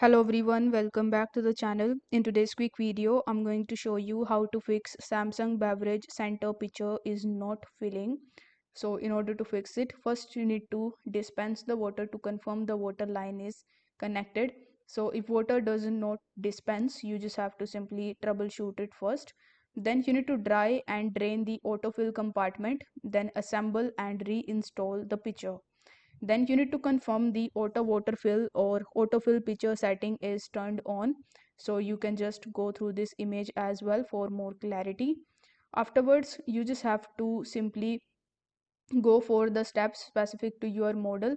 Hello everyone, welcome back to the channel. In today's quick video, I'm going to show you how to fix Samsung Beverage center pitcher is not filling. So in order to fix it, first you need to dispense the water to confirm the water line is connected. So if water does not dispense, you just have to simply troubleshoot it first. Then you need to dry and drain the autofill compartment, then assemble and reinstall the pitcher. Then you need to confirm the auto water fill or autofill pitcher setting is turned on. So you can just go through this image as well for more clarity. Afterwards, you just have to simply go for the steps specific to your model.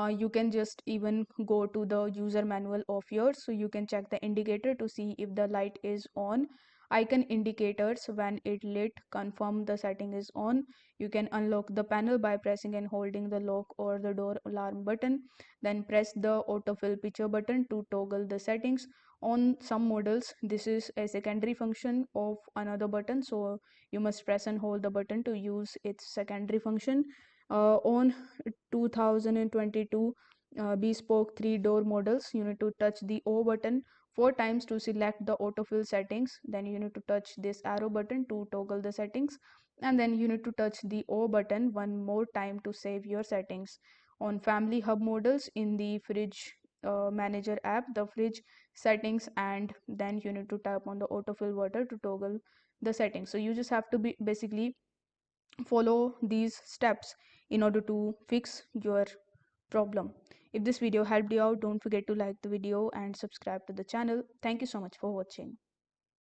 You can just even go to the user manual of yours, so you can check the indicator to see if the light is on. Icon indicators when it lit confirm the setting is on. You can unlock the panel by pressing and holding the lock or the door alarm button. Then press the autofill picture button to toggle the settings. On some models this is a secondary function of another button, so you must press and hold the button to use its secondary function. On 2022 bespoke 3-door models, you need to touch the O button 4 times to select the autofill settings. Then you need to touch this arrow button to toggle the settings, and then you need to touch the O button one more time to save your settings. On family hub models in the fridge manager app, the fridge settings, and then you need to tap on the autofill water to toggle the settings. So you just have to be basically follow these steps in order to fix your problem. If this video helped you out, don't forget to like the video and subscribe to the channel. Thank you so much for watching.